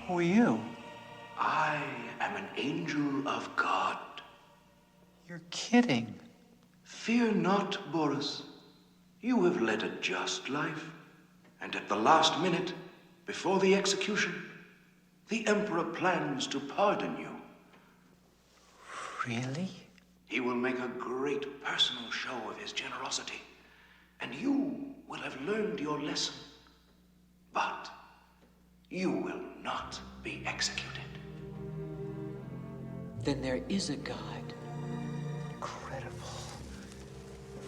Who are you? I am an angel of God. You're kidding. Fear not, Boris. You have led a just life. And at the last minute, before the execution, the Emperor plans to pardon you. Really? He will make a great personal show of his generosity, and you will have learned your lesson. But you will not be executed. Then there is a God. Incredible.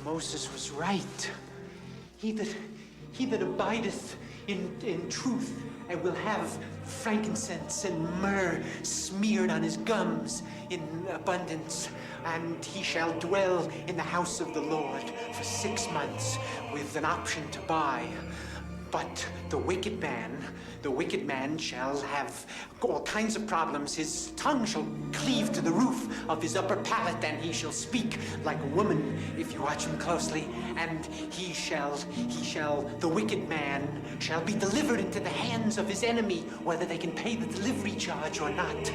Moses was right. He that abideth in truth and will have frankincense and myrrh smeared on his gums in abundance. And he shall dwell in the house of the Lord for 6 months with an option to buy. But the wicked man shall have all kinds of problems. His tongue shall cleave to the roof of his upper palate, and he shall speak like a woman, if you watch him closely. And the wicked man shall be delivered into the hands of his enemy, whether they can pay the delivery charge or not.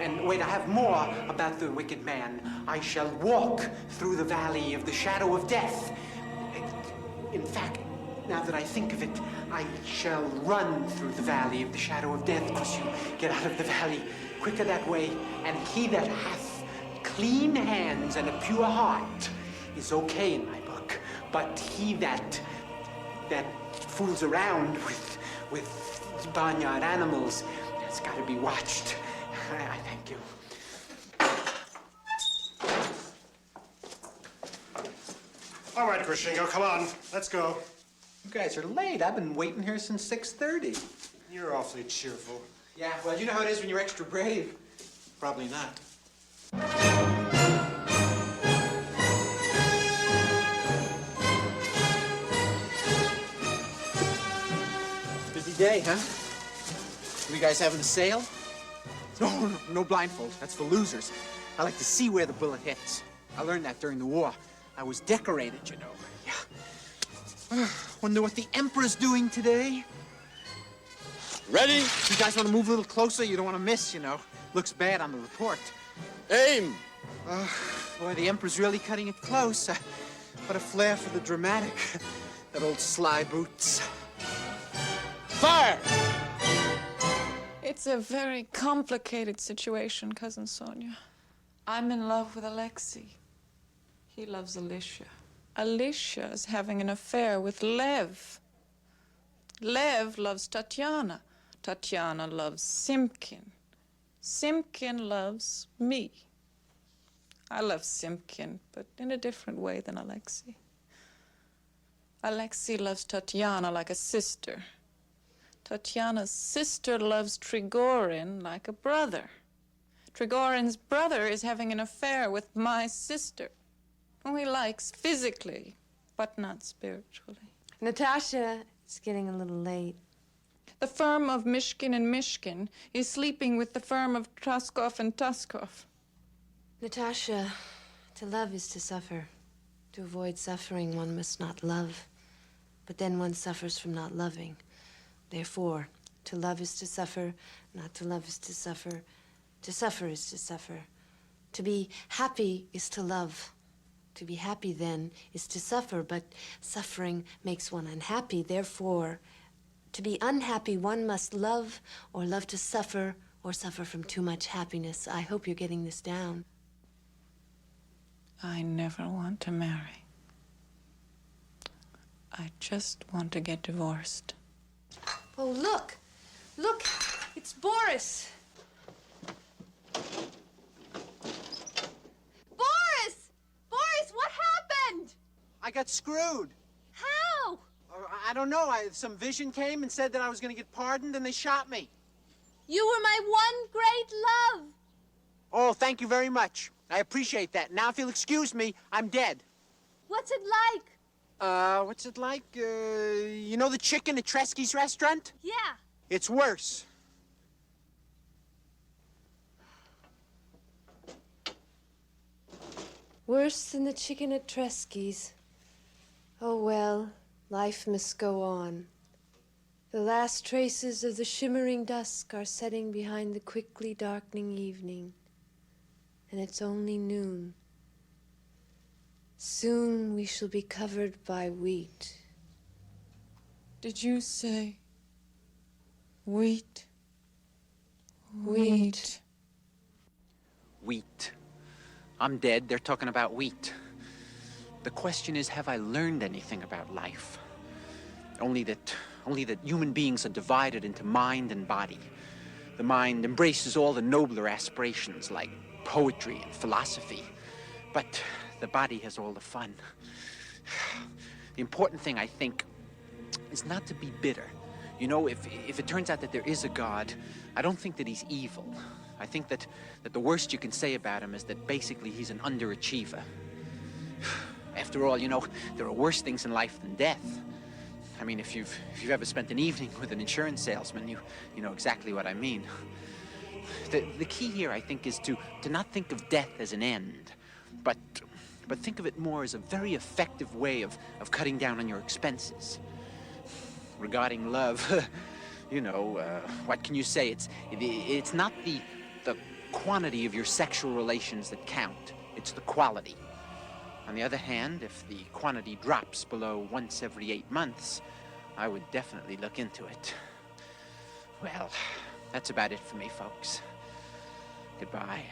And wait, I have more about the wicked man. I shall walk through the valley of the shadow of death. In fact, now that I think of it, I shall run through the valley of the shadow of death, because you get out of the valley quicker that way. And he that hath clean hands and a pure heart is okay in my book. But he that fools around with barnyard animals has got to be watched. I thank you. All right, Krishingo, come on. Let's go. You guys are late. I've been waiting here since 6:30. You're awfully cheerful. Yeah, well, you know how it is when you're extra brave. Probably not. Busy day, huh? You guys having a sale? No blindfold. That's for losers. I like to see where the bullet hits. I learned that during the war. I was decorated, you know. Yeah. Wonder what the Emperor's doing today? Ready? You guys want to move a little closer? You don't want to miss, you know. Looks bad on the report. Aim! Boy, the Emperor's really cutting it close. What a flair for the dramatic. That old sly boots. Fire! It's a very complicated situation, Cousin Sonia. I'm in love with Alexei. He loves Alicia. Alicia is having an affair with Lev. Lev loves Tatiana. Tatiana loves Simkin. Simkin loves me. I love Simkin, but in a different way than Alexei. Alexei loves Tatiana like a sister. Tatiana's sister loves Trigorin like a brother. Trigorin's brother is having an affair with my sister, who he likes physically, but not spiritually. Natasha, it's getting a little late. The firm of Mishkin and Mishkin is sleeping with the firm of Truskov and Tuskov. Natasha, to love is to suffer. To avoid suffering, one must not love. But then one suffers from not loving. Therefore, to love is to suffer, not to love is to suffer. To suffer is to suffer. To be happy is to love. To be happy, then, is to suffer, but suffering makes one unhappy. Therefore, to be unhappy, one must love or love to suffer or suffer from too much happiness. I hope you're getting this down. I never want to marry. I just want to get divorced. Oh, look! Look! It's Boris! Boris! Boris, what happened? I got screwed. How? I don't know. Some vision came and said that I was going to get pardoned, and they shot me. You were my one great love. Oh, thank you very much. I appreciate that. Now, if you'll excuse me, I'm dead. What's it like? What's it like? You know the chicken at Tresky's restaurant? Yeah. It's worse. Worse than the chicken at Tresky's. Oh, well, life must go on. The last traces of the shimmering dusk are setting behind the quickly darkening evening, and it's only noon. Soon we shall be covered by wheat. Did you say wheat? Wheat. Wheat. I'm dead, they're talking about wheat. The question is, have I learned anything about life? Only that human beings are divided into mind and body. The mind embraces all the nobler aspirations like poetry and philosophy, but the body has all the fun. The important thing, I think, is not to be bitter. You know, if it turns out that there is a God, I don't think that he's evil. I think that the worst you can say about him is that basically he's an underachiever. After all, you know, there are worse things in life than death. I mean, if you've ever spent an evening with an insurance salesman, you know exactly what I mean. The key here, I think, is to not think of death as an end, but think of it more as a very effective way of cutting down on your expenses. Regarding love, you know, what can you say? It's not the quantity of your sexual relations that count. It's the quality. On the other hand, if the quantity drops below once every 8 months, I would definitely look into it. Well, that's about it for me, folks. Goodbye.